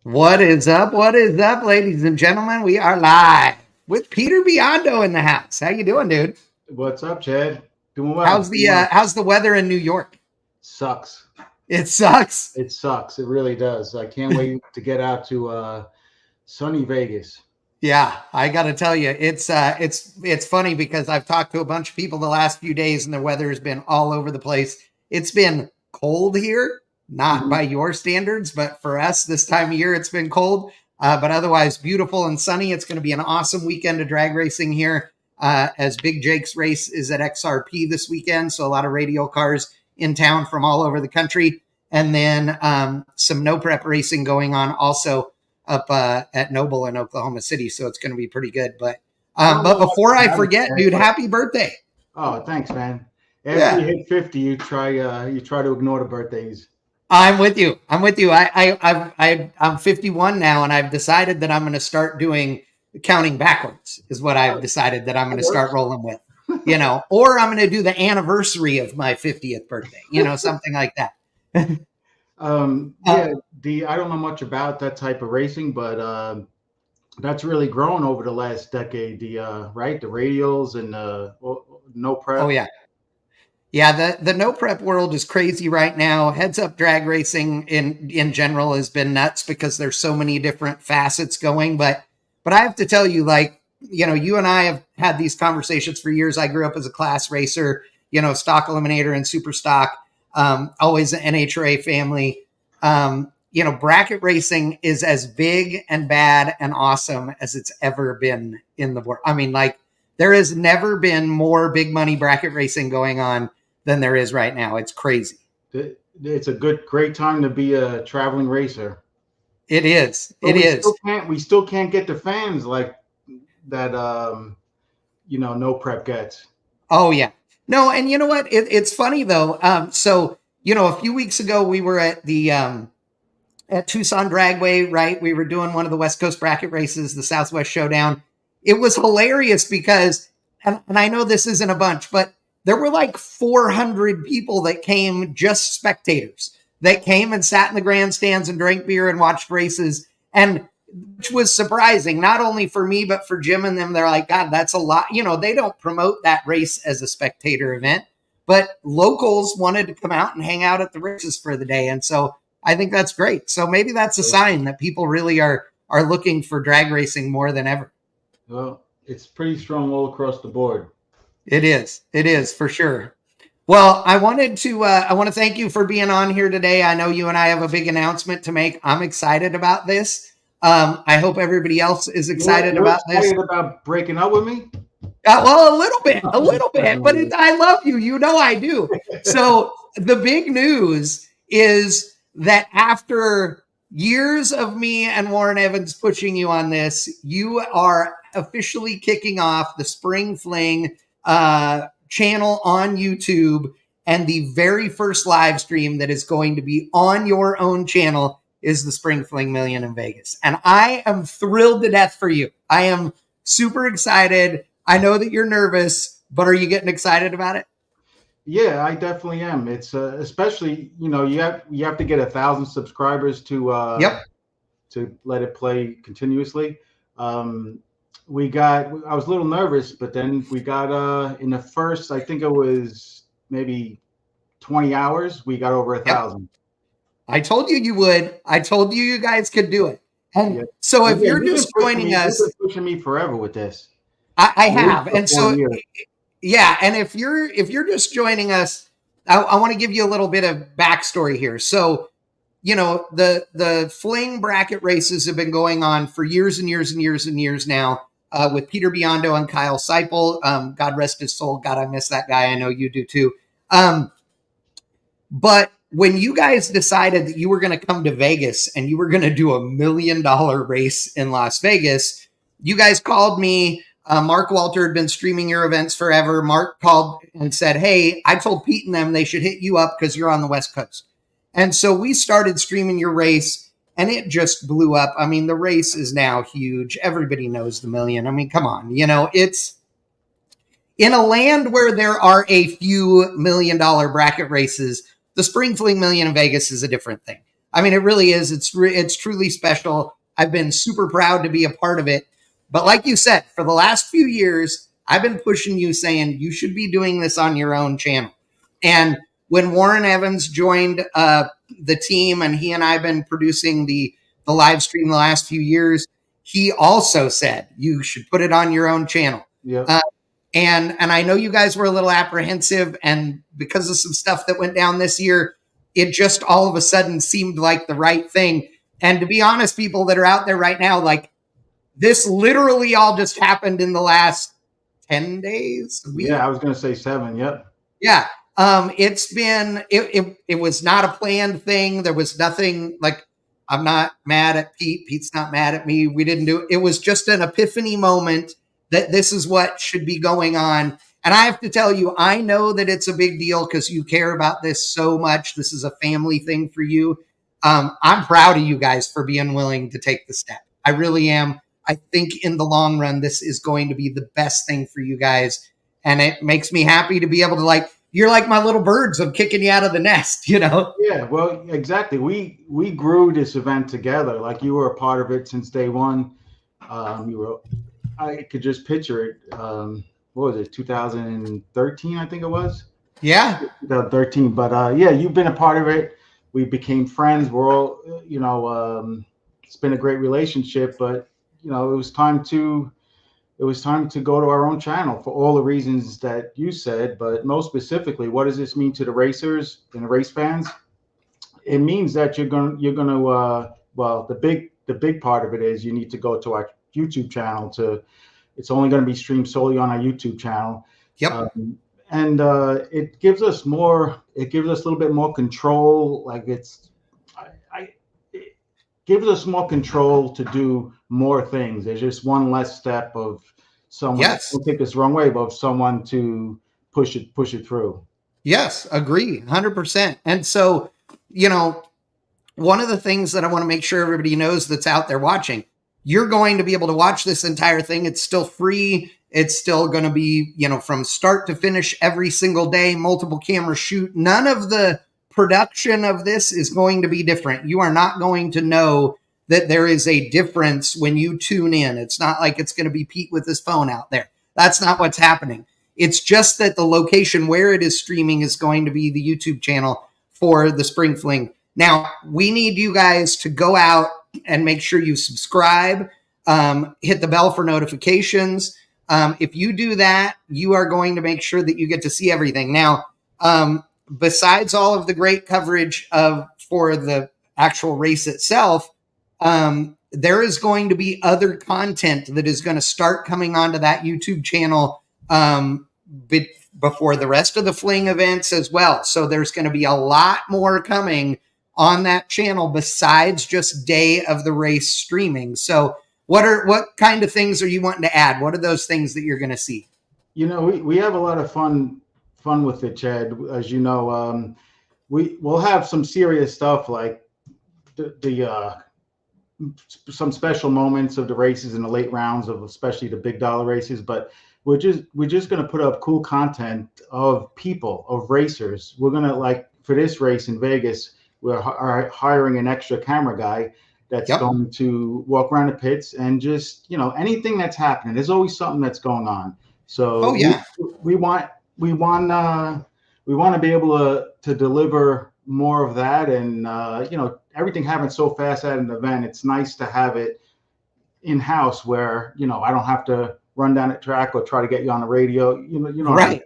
What is up? What is up, ladies and gentlemen? We are live with Peter Biondo in the house. How you doing, dude? What's up, Chad? Doing well. How's the weather in New York? Sucks. It sucks. It sucks. It really does. I can't wait to get out to sunny Vegas. Yeah, I got to tell you, it's funny because I've talked to a bunch of people the last few days, and the weather has been all over the place. It's been cold here. Not by your standards, but for us this time of year, it's been cold, but otherwise beautiful and sunny. It's going to be an awesome weekend of drag racing here as Big Jake's race is at XRP this weekend. So a lot of radial cars in town from all over the country. And then some no prep racing going on also up at Noble in Oklahoma City. So it's going to be pretty good. But before I forget, dude, happy birthday. Oh, thanks, man. After you hit 50, you try to ignore the birthdays. I'm with you. I'm 51 now, and I've decided that I'm going to start counting backwards is what I've decided that I'm going to start rolling with, or I'm going to do the anniversary of my 50th birthday, something like that. I don't know much about that type of racing, but that's really grown over the last decade. The radials and no prep. Oh yeah. Yeah, the no prep world is crazy right now. Heads up drag racing in general has been nuts because there's so many different facets going. But I have to tell you, you and I have had these conversations for years. I grew up as a class racer, stock eliminator and super stock, always an NHRA family. Bracket racing is as big and bad and awesome as it's ever been in the world. I mean, there has never been more big money bracket racing going on than there is right now. It's crazy. It's a great time to be a traveling racer. It is. We still can't get the fans like that. No prep gets. Oh yeah. No, and you know what? It's funny though. So a few weeks ago we were at the at Tucson Dragway, right? We were doing one of the West Coast bracket races, the Southwest Showdown. It was hilarious because, and I know this isn't a bunch, but there were 400 people that came just spectators. that came and sat in the grandstands and drank beer and watched races. And which was surprising, not only for me, but for Jim and them. They're like, God, that's a lot. You know, they don't promote that race as a spectator event, but locals wanted to come out and hang out at the races for the day. And so I think that's great. So maybe that's a sign that people really are looking for drag racing more than ever. Well, it's pretty strong all across the board. It is. It is for sure. Well, I want to thank you for being on here today. I know you and I have a big announcement to make. I'm excited about this. I hope everybody else is excited You're about excited this. about breaking up with me? Well, a little bit, but I love you. You know I do. So the big news is that after years of me and Warren Evans pushing you on this, you are officially kicking off the Spring Fling channel on YouTube. And the very first live stream that is going to be on your own channel is the Spring Fling Million in Vegas. And I am thrilled to death for you. I am super excited. I know that you're nervous, but are you getting excited about it? Yeah, I definitely am. It's especially, you know, you have to get 1,000 subscribers to let it play continuously. I was a little nervous, but then we got in the first, I think it was maybe 20 hours, we got over 1,000. I told you would. I told you guys could do it. And so if you're just joining us, you've been pushing me forever with this. I have. And so yeah, and if you're just joining us, I want to give you a little bit of backstory here. So, you know, the Fling bracket races have been going on for years and years and years and years now, with Peter Biondo and Kyle Seipel. God rest his soul. God, I miss that guy. I know you do too. But when you guys decided that you were going to come to Vegas and you were going to do $1 million race in Las Vegas, you guys called me. Mark Walter had been streaming your events forever. Mark called and said, hey, I told Pete and them they should hit you up because you're on the West Coast. And so we started streaming your race and it just blew up. I mean, the race is now huge. Everybody knows the million. I mean, come on, you know, it's in a land where there are a few $1 million bracket races. The Spring Fling Million in Vegas is a different thing. I mean, it really is. It's truly special. I've been super proud to be a part of it. But like you said, for the last few years, I've been pushing you saying you should be doing this on your own channel. And when Warren Evans joined the team and he and I have been producing the live stream the last few years, he also said you should put it on your own channel. Yeah. And I know you guys were a little apprehensive, and because of some stuff that went down this year, it just all of a sudden seemed like the right thing. And to be honest, people that are out there right now, like, this literally all just happened in the last 10 days. Yeah, I was going to say 7. Yep. Yeah. It's been, it was not a planned thing. There was nothing like, I'm not mad at Pete. Pete's not mad at me. We didn't do it. It was just an epiphany moment that this is what should be going on. And I have to tell you, I know that it's a big deal because you care about this so much. This is a family thing for you. I'm proud of you guys for being willing to take the step. I really am. I think in the long run, this is going to be the best thing for you guys. And it makes me happy to be able to, like, you're like my little birds. I'm kicking you out of the nest, you know? Yeah, well, exactly. We grew this event together. Like, you were a part of it since day one. I could just picture it. What was it? 2013, I think it was. Yeah. 2013. But yeah, you've been a part of it. We became friends. We're all, you know, it's been a great relationship, but you know, it was time to go to our own channel for all the reasons that you said. But most specifically, what does this mean to the racers and the race fans? It means that you're gonna well, the big part of it is you need to go to our YouTube channel. It's only going to be streamed solely on our YouTube channel. Yep. And it gives us a little bit more control. Like, it gives us more control to do more things. There's just one less step of someone. Yes. Don't take this the wrong way, but of someone to push it through. Yes, agree, 100%. And so, you know, one of the things that I want to make sure everybody knows that's out there watching, you're going to be able to watch this entire thing. It's still free. It's still going to be, you know, from start to finish every single day, multiple camera shoot. None of the production of this is going to be different. You are not going to know that there is a difference when you tune in. It's not like it's going to be Pete with his phone out there. That's not what's happening. It's just that the location where it is streaming is going to be the YouTube channel for the Spring Fling. Now, we need you guys to go out and make sure you subscribe, hit the bell for notifications. If you do that, you are going to make sure that you get to see everything. Now, besides all of the great coverage for the actual race itself, there is going to be other content that is going to start coming onto that YouTube channel before the rest of the Fling events as well. So there's going to be a lot more coming on that channel besides just day of the race streaming. So what kind of things are you wanting to add? What are those things that you're going to see? We have a lot of fun with it, Chad. As you know, we'll have some serious stuff like some special moments of the races in the late rounds of especially the big dollar races, but we're just going to put up cool content of people, of racers. We're going to, like for this race in Vegas, we're hiring an extra camera guy that's going to walk around the pits and just, anything that's happening. There's always something that's going on. So we want to be able to deliver more of that. And, everything happens so fast at an event. It's nice to have it in-house where, I don't have to run down the track or try to get you on the radio, Right.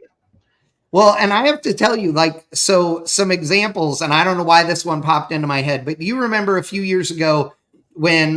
Well, and I have to tell you, so some examples, and I don't know why this one popped into my head, but do you remember a few years ago when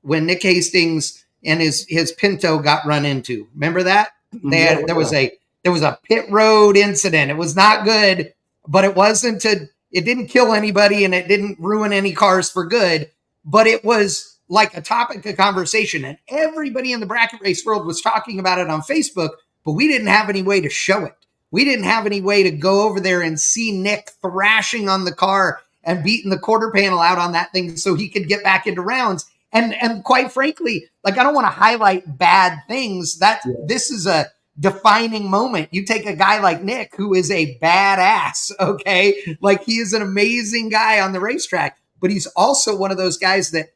Nick Hastings and his Pinto got run into? Remember that? There was a pit road incident. It was not good, but it didn't kill anybody and it didn't ruin any cars for good, but it was like a topic of conversation, and everybody in the bracket race world was talking about it on Facebook, but we didn't have any way to show it. We didn't have any way to go over there and see Nick thrashing on the car and beating the quarter panel out on that thing so he could get back into rounds. And quite frankly, I don't want to highlight bad things. This is a defining moment. You take a guy like Nick, who is a badass, okay? He is an amazing guy on the racetrack, but he's also one of those guys that,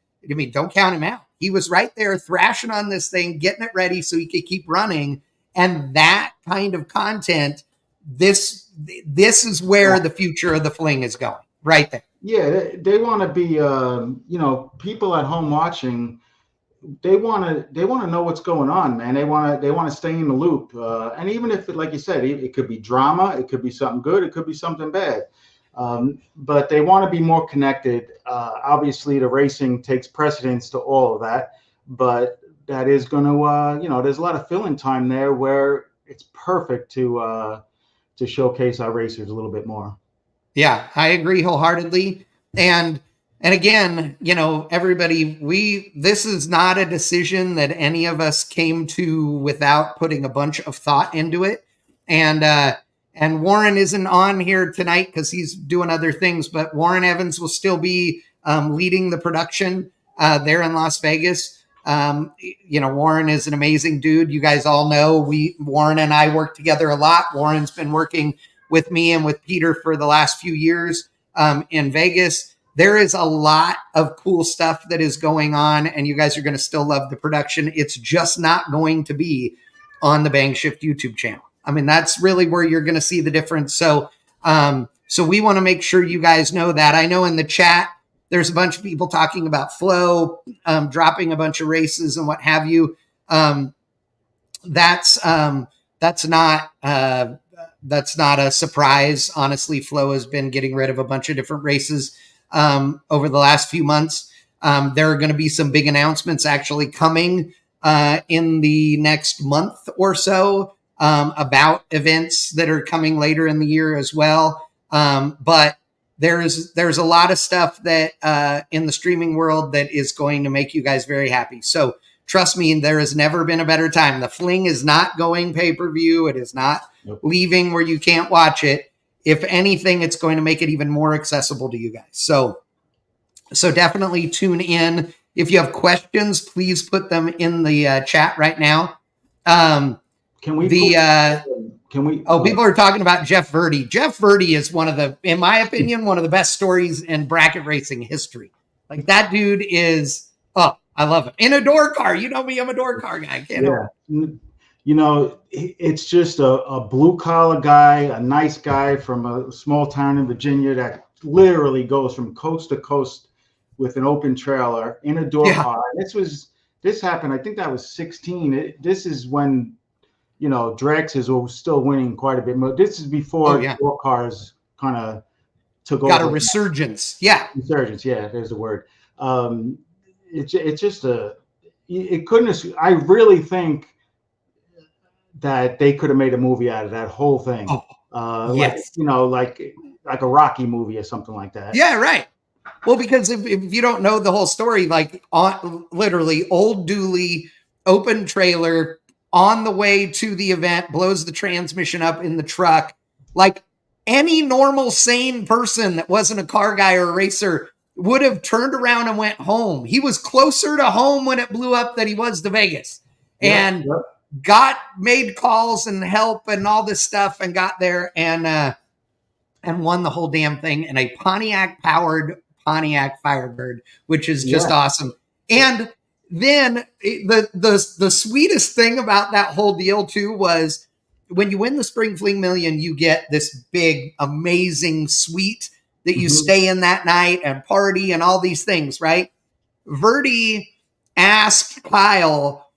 don't count him out. He was right there thrashing on this thing, getting it ready so he could keep running. And that kind of content, this is where the future of the Fling is going, right there. Yeah, they want to be, people at home watching. They want to know what's going on, man. They want to stay in the loop. And even if, like you said, it could be drama, it could be something good, it could be something bad. But they want to be more connected. Obviously, the racing takes precedence to all of that, but that is going to, there's a lot of fill-in time there where it's perfect to showcase our racers a little bit more. Yeah, I agree wholeheartedly. And again, everybody, this is not a decision that any of us came to without putting a bunch of thought into it. And Warren isn't on here tonight because he's doing other things, but Warren Evans will still be leading the production there in Las Vegas. Warren is an amazing dude. You guys all know Warren and I work together a lot. Warren's been working with me and with Peter for the last few years in Vegas. There is a lot of cool stuff that is going on, and you guys are going to still love the production. It's just not going to be on the Bang Shift YouTube channel. That's really where you're going to see the difference. So we want to make sure you guys know that. I know in the chat, there's a bunch of people talking about Flow, dropping a bunch of races and what have you. That's not a surprise. Honestly, Flow has been getting rid of a bunch of different races over the last few months. There are going to be some big announcements actually coming in the next month or so about events that are coming later in the year as well. But there's a lot of stuff that in the streaming world that is going to make you guys very happy. So trust me, there has never been a better time. The Fling is not going pay-per-view. It is not leaving where you can't watch it. If anything, it's going to make it even more accessible to you guys. So definitely tune in. If you have questions, please put them in the chat right now. Can we Can we? Oh, people are talking about Jeff Verdie. Jeff Verdie is one of the, in my opinion, one of the best stories in bracket racing history. Like that dude is, oh, I love him. In a door car. You know me, I'm a door car guy. I can't help Yeah. it. You know, it's just a blue collar guy, a nice guy from a small town in Virginia that literally goes from coast to coast with an open trailer in a door Yeah. car. This happened. I think that was 16. This is when, you know, Drax was still winning quite a bit more. This is Oh, before yeah. door cars kind of took Got a over. resurgence. Yeah. Resurgence, yeah, there's the word. Um, it's just it couldn't. I really think that they could have made a movie out of that whole thing, Oh, like yes. you know, like a Rocky movie or something like that. Yeah, right. Well, because if you don't know the whole story, like literally Old Dooley, open trailer on the way to the event, blows the transmission up in the truck. Like any normal, sane person that wasn't a car guy or a racer would have turned around and went home. He was closer to home when it blew up than he was to Vegas. Yep, And yep. made calls and help and all this stuff and got there and won the whole damn thing in a Pontiac powered Pontiac Firebird, which is just Yeah. awesome. And then the sweetest thing about that whole deal too was when you win the Spring Fling Million, you get this big, amazing suite that you stay in that night and party and all these things, right? Verdie asked Kyle,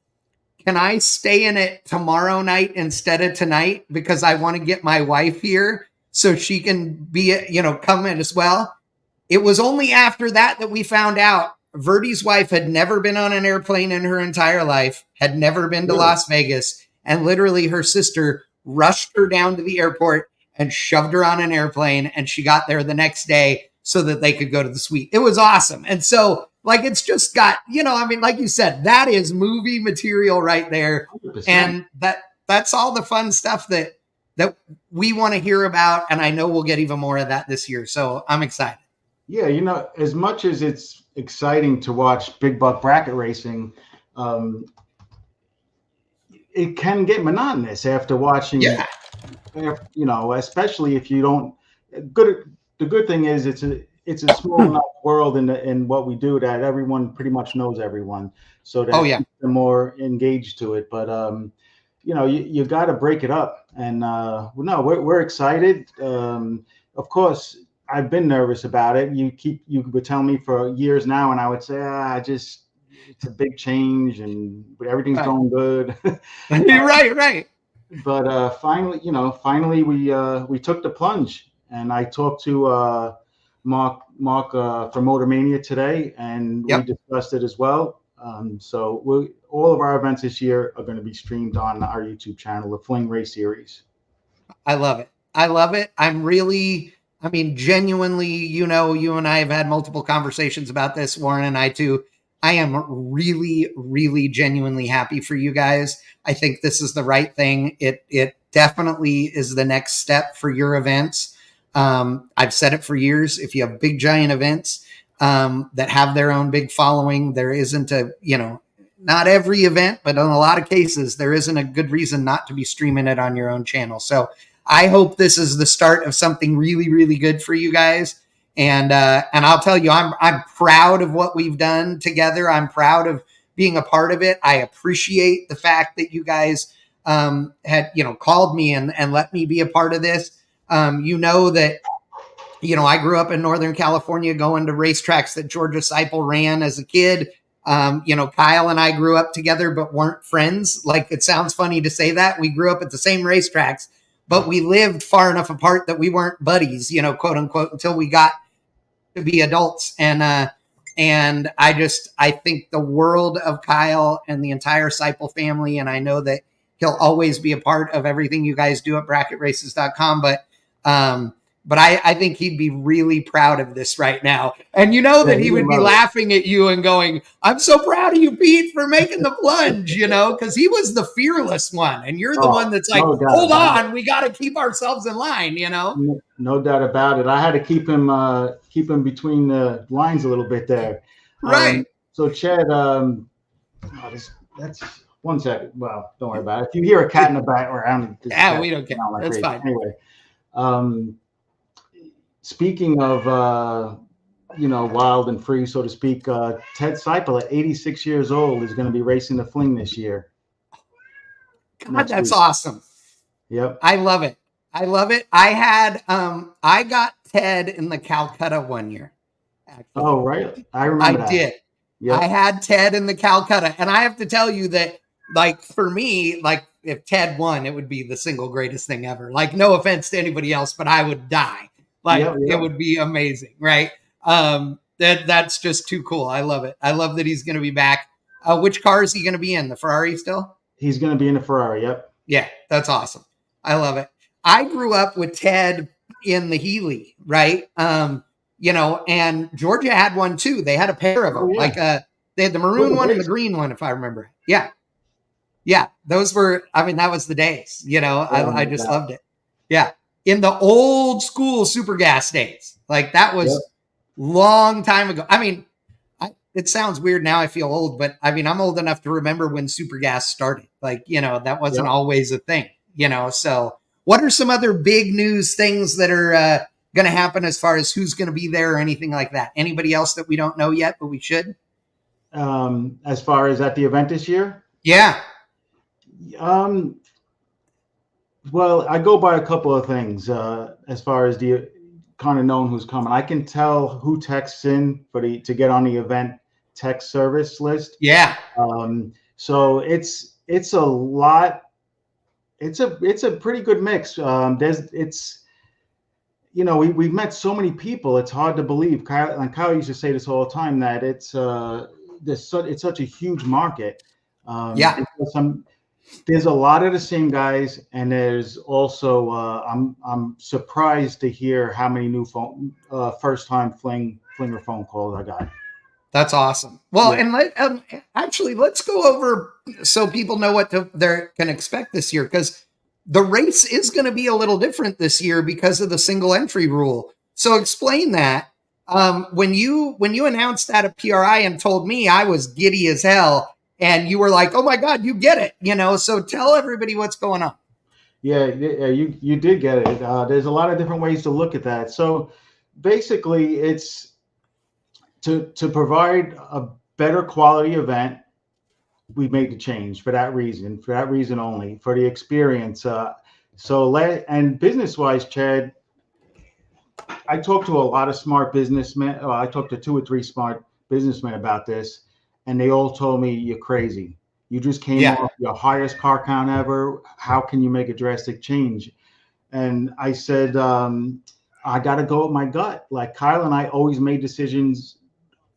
can I stay in it tomorrow night instead of tonight? Because I want to get my wife here so she can be, come in as well. It was only after that we found out Verdie's wife had never been on an airplane in her entire life, had never been to Las Vegas, and literally her sister rushed her down to the airport and shoved her on an airplane, and she got there the next day so that they could go to the suite. It was awesome. And so, like, it's just got, like you said, that is movie material right there. 100%. And that's all the fun stuff that we want to hear about. And I know we'll get even more of that this year. So I'm excited. Yeah, you know, as much as it's exciting to watch big buck bracket racing, it can get monotonous after watching. Yeah. You know, especially if you don't. The good thing is it's a small enough world in what we do that everyone pretty much knows everyone, so that keeps them more engaged to it. But you know, you got to break it up, and no, we're excited. Of course, I've been nervous about it. You would tell me for years now, and I would say, it's a big change, but everything's going good. Right. But finally we took the plunge, and I talked to Mark from Motor Mania today, and we discussed it as well. So all of our events this year are going to be streamed on our YouTube channel, the Fling Race Series. I love it. Genuinely, you and I have had multiple conversations about this, Warren and I too. I am really, really genuinely happy for you guys. I think this is the right thing. It definitely is the next step for your events. I've said it for years. If you have big, giant events that have their own big following, there isn't not every event, but in a lot of cases, there isn't a good reason not to be streaming it on your own channel. So I hope this is the start of something really, really good for you guys. And I'll tell you, I'm proud of what we've done together. I'm proud of being a part of it. I appreciate the fact that you guys had called me and let me be a part of this. That I grew up in Northern California going to racetracks that Georgia Seipel ran as a kid. Kyle and I grew up together but weren't friends. Like, it sounds funny to say that. We grew up at the same racetracks, but we lived far enough apart that we weren't buddies, quote unquote, until we got to be adults. And I think the world of Kyle and the entire Seipel family. And I know that he'll always be a part of everything you guys do at bracketraces.com. But I think he'd be really proud of this right now. And that he would be laughing at you and going, I'm so proud of you, Pete, for making the plunge, because he was the fearless one. And you're the one that's like, hold on, we got to keep ourselves in line, No doubt about it. I had to keep him between the lines a little bit there. Right. So Chad, One second. Well, don't worry about it. If you hear a cat in the background, this Yeah, cat we don't care. sound like That's crazy. fine. Anyway, um, speaking of wild and free, so to speak, Ted Seipel at 86 years old is going to be racing the Fling this year. God, Next that's week. awesome. Yep. I love it. I love it. I got Ted in the Calcutta one year. Actually. Oh, right. I remember I that. did. Yep. I had Ted in the Calcutta, and I have to tell you that, like, for me, like, if Ted won, it would be the single greatest thing ever. Like, no offense to anybody else, but I would die. Like, Yep. it would be amazing, right? That's just too cool. I love it. I love that he's going to be back. Which car is he going to be in? The Ferrari still? He's going to be in a Ferrari. Yep. Yeah, that's awesome. I love it. I grew up with Ted in the Healy, right? And Georgia had one too. They had a pair of them. Oh, yeah. They had the maroon one and the green one, if I remember. Yeah. Yeah. Those were, that was the days, I just loved it. Yeah. In the old school super gas days. Like that was long time ago. It sounds weird now. I feel old, but I'm old enough to remember when super gas started. Like, that wasn't always a thing, so what are some other big news things that are going to happen as far as who's going to be there or anything like that? Anybody else that we don't know yet, but we should? As far as at the event this year? Yeah. Well, I go by a couple of things as far as the kind of knowing who's coming. I can tell who texts in to get on the event text service list. Yeah. So it's a lot. It's a pretty good mix. We've met so many people. It's hard to believe. Kyle used to say this all the time that it's such a huge market. There's a lot of the same guys, and there's also I'm surprised to hear how many new first time flinger phone calls I got. That's awesome. Well, and let's go over so people know what they can expect this year, because the race is going to be a little different this year because of the single entry rule. So explain that. When you announced that at PRI and told me, I was giddy as hell, and you were like, "Oh my God, you get it!" So tell everybody what's going on. Yeah, you did get it. There's a lot of different ways to look at that. So basically, it's to provide a better quality event. We made the change for that reason only, for the experience. And business-wise, Chad, I talked to a lot of smart businessmen. I talked to 2 or 3 smart businessmen about this, and they all told me, "You're crazy. You just came off your highest car count ever. How can you make a drastic change?" And I said, I got to go with my gut. Like Kyle and I always made decisions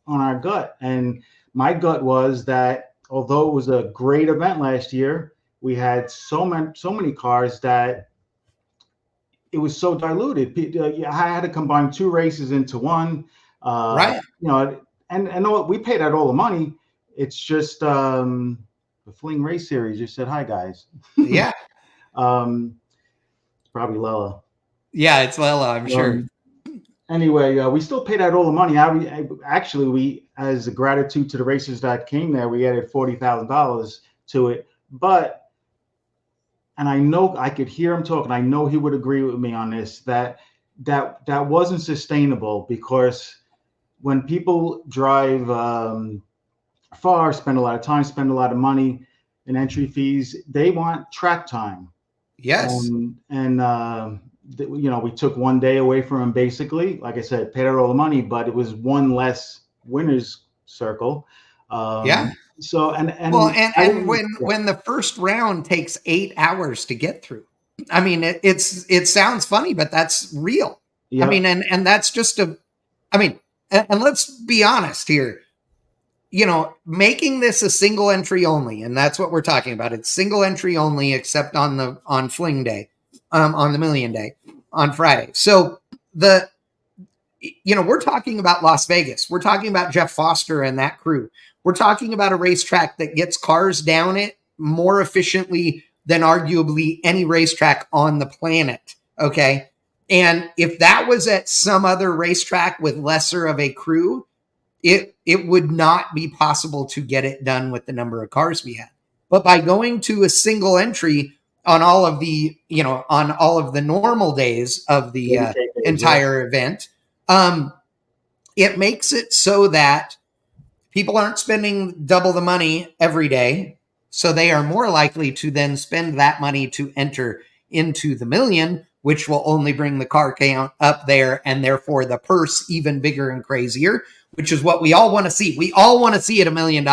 on our gut. And my gut was that although it was a great event last year, we had so many cars that it was so diluted. I had to combine 2 races into one. Right. And we paid out all the money. It's just the Fling Race Series just said, "Hi, guys." Yeah. It's probably Lella. Yeah, it's Lella, I'm sure. Anyway, we still paid out all the money. We, as a gratitude to the racers that came there, we added $40,000 to it. And I know I could hear him talking. I know he would agree with me on this, that wasn't sustainable, because when people drive far, spend a lot of time, spend a lot of money in entry fees, they want track time. Yes. We took one day away from him, basically. Like I said, paid out all the money, but it was one less winner's circle. So when the first round takes 8 hours to get through, it sounds funny, but that's real. Yep. And that's just and let's be honest here. Making this a single entry only, and that's what we're talking about. It's single entry only, except on Fling Day, on the Million Day, on Friday. So we're talking about Las Vegas. We're talking about Jeff Foster and that crew. We're talking about a racetrack that gets cars down it more efficiently than arguably any racetrack on the planet. Okay. And if that was at some other racetrack with lesser of a crew, it would not be possible to get it done with the number of cars we had. But by going to a single entry on all of the, on all of the normal days of the 30K days, yeah. entire event, it makes it so that people aren't spending double the money every day. So they are more likely to then spend that money to enter into the million, which will only bring the car count up there and therefore the purse even bigger and crazier, which is what we all want to see. We all want to see it $1 million.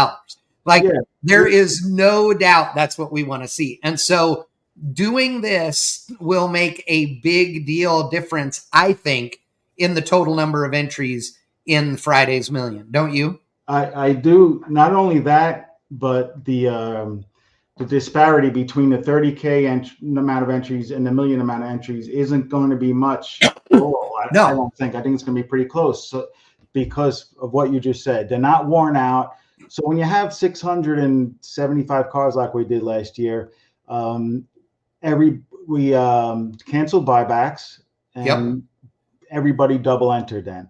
Like, Yeah. there is no doubt that's what we want to see. And so doing this will make a big deal difference, I think, in the total number of entries in Friday's million. Don't you? I do. Not only that, but the disparity between the 30K amount of entries and the million amount of entries isn't going to be much at all. No. I don't think. I think it's going to be pretty close. So, because of what you just said, they're not worn out. So when you have 675 cars like we did last year, we canceled buybacks and everybody double entered then.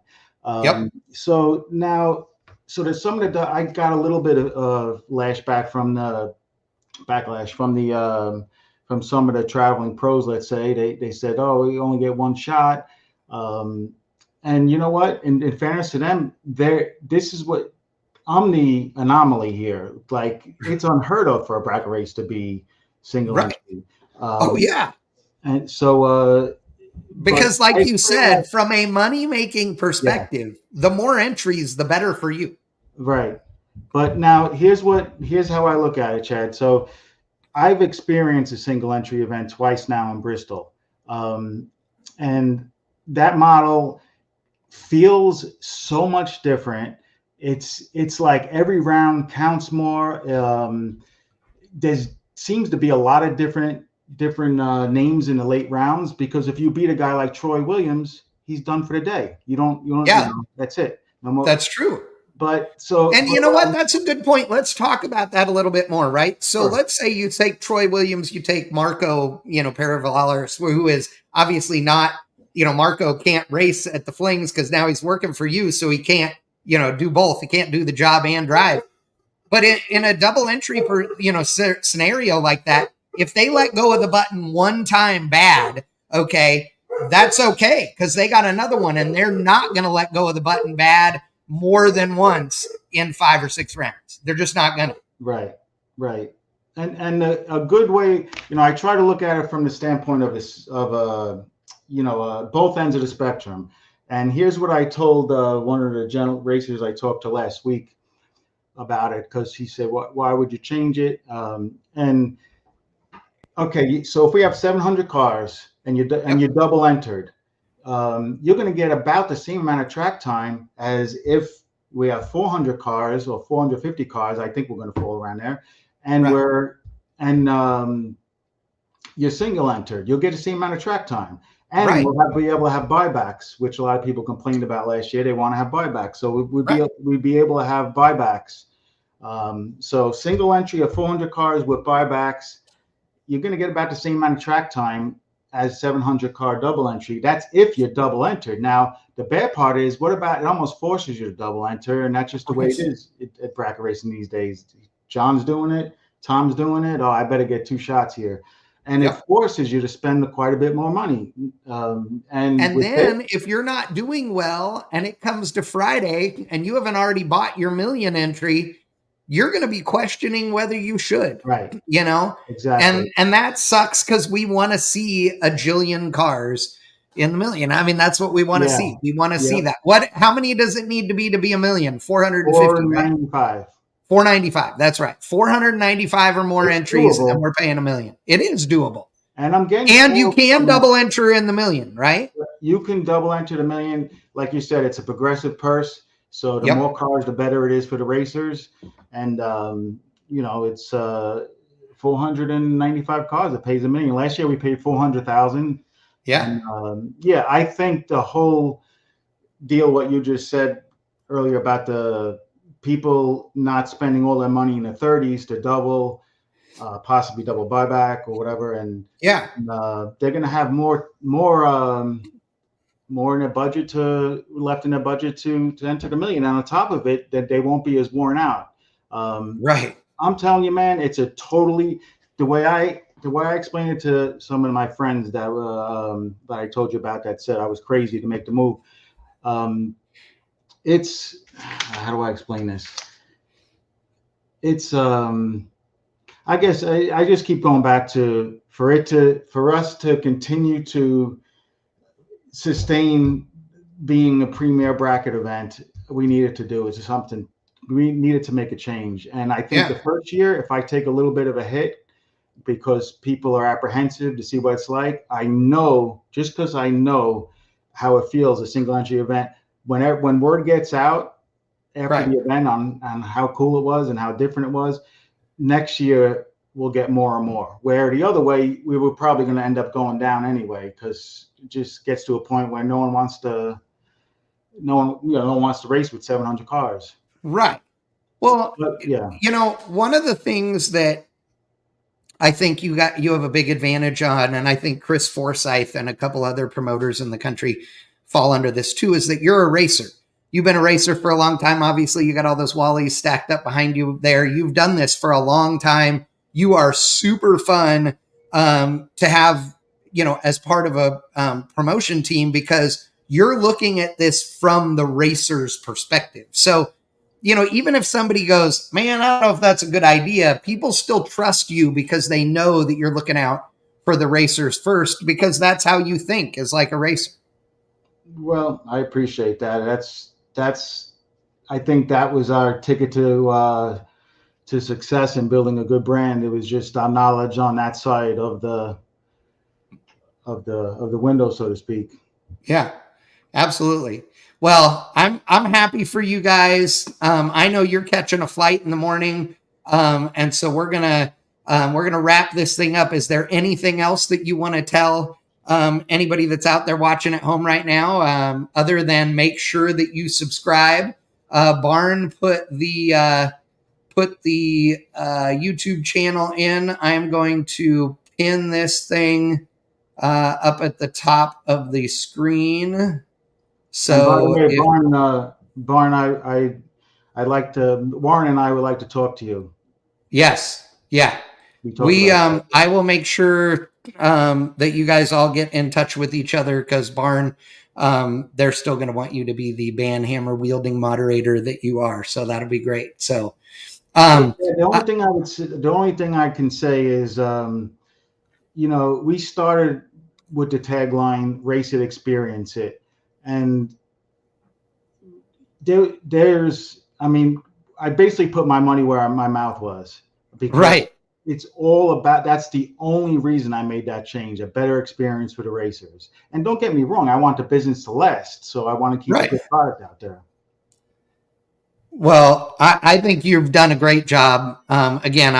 So now, so there's some of the, I got a little bit of backlash from some of the traveling pros. Let's say they said, oh, we only get one shot. And you know what? In fairness to them, this is what, I'm the anomaly here. Like, it's unheard of for a bracket race to be single entry. And so, because like you said, from a money-making perspective, the more entries, the better for you. Right. But now here's how I look at it, Chad. So I've experienced a single entry event twice now in Bristol. And that model feels so much different. It's like every round counts more. There seems to be a lot of different names in the late rounds, because if you beat a guy like Troy Williams, he's done for the day. You don't that's it. No more. That's true. But so, and you know what? That's a good point. Let's talk about that a little bit more, right? So let's say you take Troy Williams, you take Marco, Perevillaris, who is obviously not, Marco can't race at the Flings because now he's working for you, so he can't, do both. He can't do the job and drive. But in a double entry scenario like that, if they let go of the button one time bad, okay, that's okay, because they got another one, and they're not going to let go of the button bad more than once in 5 or 6 rounds. They're just not going to. Right. And a good way, I try to look at it from the standpoint of this, both ends of the spectrum. And here's what I told one of the racers I talked to last week about it, because he said, why would you change it? And okay, so if we have 700 cars and you double entered, you're going to get about the same amount of track time as if we have 400 cars or 450 cars. I think we're going to fall around there, and you're single entered. You'll get the same amount of track time, and we'll be able to have buybacks, which a lot of people complained about last year. They want to have buybacks, so we'd be able to have buybacks. So single entry of 400 cars with buybacks, you're going to get about the same amount of track time as 700 car double entry. That's if you're double entered. Now, the bad part is, what about, it almost forces you to double enter, and that's just the way it is at bracket racing these days. John's doing it, Tom's doing it. Oh, I better get 2 shots here. And it forces you to spend quite a bit more money. And then if you're not doing well and it comes to Friday and you haven't already bought your million entry, you're going to be questioning whether you should, Exactly. And that sucks, because we want to see a jillion cars in the million. I mean, that's what we want to see. We want to see that. How many does it need to be a million? 450, 495. Right? 495. That's right. 495 or more entries, and we're paying $1 million. It is doable. And you can double enter in the million, right? You can double enter the million. Like you said, it's a progressive purse. So the more cars, the better it is for the racers. And, it's 495 cars that pays $1 million. Last year we paid 400,000. And, I think the whole deal, what you just said earlier about the people not spending all their money in the 30s to double, possibly double buyback or whatever. And they're going to have more in their budget left to enter the million. And on top of it, that they won't be as worn out. I'm telling you, man, it's a totally the way I explained it to some of my friends that I told you about that said I was crazy to make the move. Um, it's how do I explain this? It's I guess I just keep going back to for us to continue to sustain being a premier bracket event, we needed to do is something we needed to make a change. And I think Yeah. the first year, if I take a little bit of a hit because people are apprehensive to see what it's like, I know just because I know how it feels a single entry event. When word gets out after Right. the event on how cool it was and how different it was, next year we'll get more and more. Where the other way, we were probably going to end up going down anyway because it just gets to a point where no one wants to race with 700 cars. Right. Well, But yeah, one of the things that I think you have a big advantage on, and I think Chris Forsyth and a couple other promoters in the country fall under this too, is that you're a racer. You've been a racer for a long time. Obviously, you got all those Wallies stacked up behind you there. You've done this for a long time. You are super fun to have, as part of a promotion team because you're looking at this from the racer's perspective. So even if somebody goes, man, I don't know if that's a good idea, people still trust you because they know that you're looking out for the racers first because that's how you think as like a racer. well, I appreciate that. That's I think that was our ticket to success in building a good brand. It was just our knowledge on that side of the window, so to speak. Yeah, absolutely. Well, I'm happy for you guys. I know you're catching a flight in the morning, and so we're gonna wrap this thing up. Is there anything else that you want to tell anybody that's out there watching at home right now, other than make sure that you subscribe? Barn put the YouTube channel in. I am going to pin this thing up at the top of the screen. And by the So way, if Barn, I'd like to Warren and I would like to talk to you. yes, yeah, We talked about that. I will make sure that you guys all get in touch with each other because Barn, they're still going to want you to be the band hammer wielding moderator that you are. So that'll be great. So um, The only thing the only thing I can say is, we started with the tagline "Race it, experience it," and I mean, I basically put my money where my mouth was because right. it's all about. That's the only reason I made that change—a better experience for the racers. And don't get me wrong, I want the business to last, so I want to keep a Right. good product out there. Well, I think you've done a great job. Again,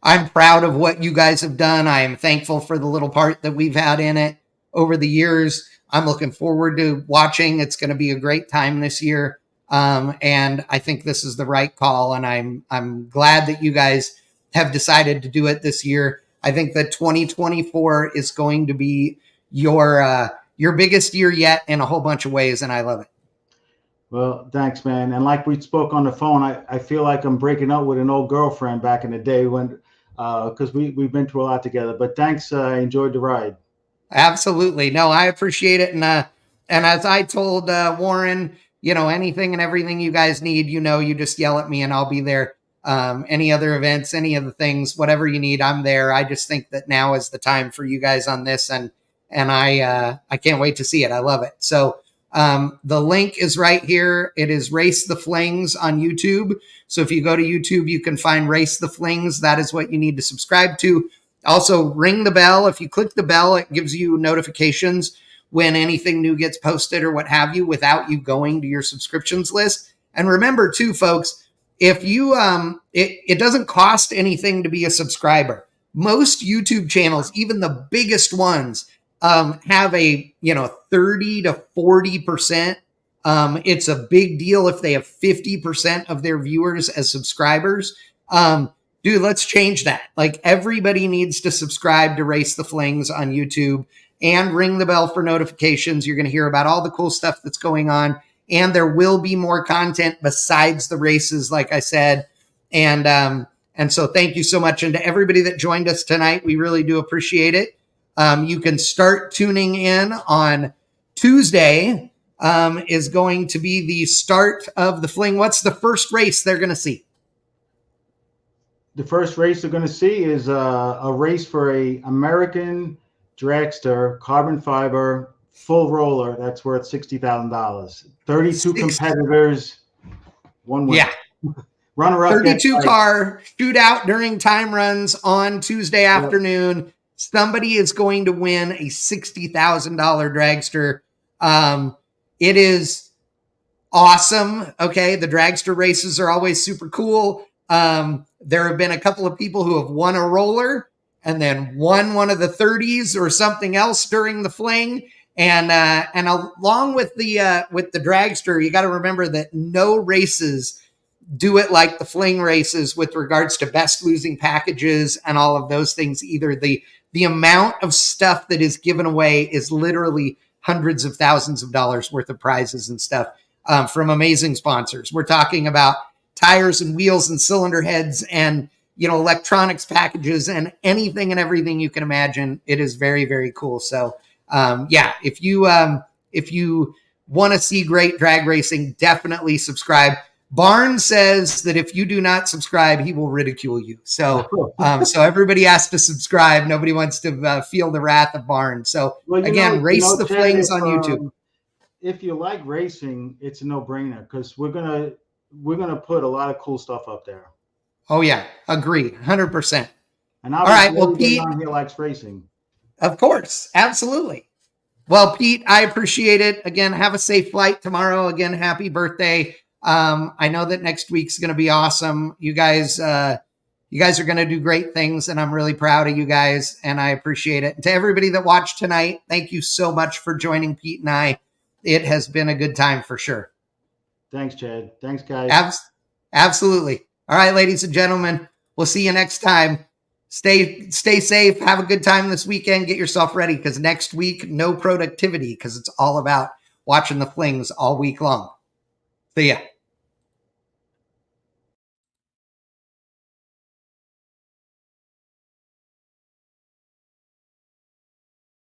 I'm proud of what you guys have done. I am thankful for the little part that we've had in it over the years. I'm looking forward to watching. It's going to be a great time this year, and I think this is the right call. And I'm glad that you guys have decided to do it this year. I think that 2024 is going to be your biggest year yet in a whole bunch of ways, and I love it. Well, thanks, man. And like we spoke on the phone, I feel like I'm breaking up with an old girlfriend back in the day when, because we've been through a lot together. But thanks, I enjoyed the ride. Absolutely. No, I appreciate it. And as I told Warren, anything and everything you guys need, you just yell at me and I'll be there. Any other events, any of the things, whatever you need, I'm there. I just think that now is the time for you guys on this, and I can't wait to see it. I love it. So the link is right here. It is Race the Flings on YouTube. So if you go to YouTube, you can find Race the Flings. That is what you need to subscribe to. Also, ring the bell. If you click the bell, it gives you notifications when anything new gets posted or what have you without you going to your subscriptions list. And remember too, folks, if you it doesn't cost anything to be a subscriber. Most YouTube channels, even the biggest ones, have a 30 to 40%. It's a big deal if they have 50% of their viewers as subscribers. Dude, let's change that. Like everybody needs to subscribe to Race the Flings on YouTube and ring the bell for notifications. You're going to hear about all the cool stuff that's going on. And there will be more content besides the races, like I said. And And so thank you so much. And to everybody that joined us tonight, we really do appreciate it. You can start tuning in on Tuesday. Is going to be the start of the fling. What's the first race they're going to see? The first race they're going to see is a race for a American dragster carbon fiber full roller that's worth $60,000. 32 competitors, one winner. Yeah. Runner up. 32 car shootout during time runs on Tuesday afternoon. Yep. Somebody is going to win a $60,000 dragster. It is awesome. Okay. The dragster races are always super cool. There have been a couple of people who have won a roller and then won one of the 30s or something else during the fling. And along with the dragster, you got to remember that no races do it like the fling races with regards to best losing packages and all of those things either. The amount of stuff that is given away is literally hundreds of thousands of dollars worth of prizes and stuff from amazing sponsors. We're talking about tires and wheels and cylinder heads and, electronics packages and anything and everything you can imagine. It is very, very cool. So if you want to see great drag racing, definitely subscribe. Barnes says that if you do not subscribe, he will ridicule you. So everybody has to subscribe. Nobody wants to feel the wrath of Barnes. So race the flings on YouTube. If you like racing, it's a no-brainer because we're gonna put a lot of cool stuff up there. Oh yeah, agree, 100%. And all right, well, Pete on here likes racing. Of course, absolutely. Well, Pete, I appreciate it. Again, have a safe flight tomorrow. Again, happy birthday. I know that next week's going to be awesome. You guys are going to do great things, and I'm really proud of you guys, and I appreciate it. And to everybody that watched tonight, thank you so much for joining Pete and I. It has been a good time for sure. Thanks, Chad. Thanks, guys. Absolutely. All right, ladies and gentlemen, we'll see you next time. Stay safe. Have a good time this weekend. Get yourself ready because next week, no productivity because it's all about watching the flings all week long. See ya.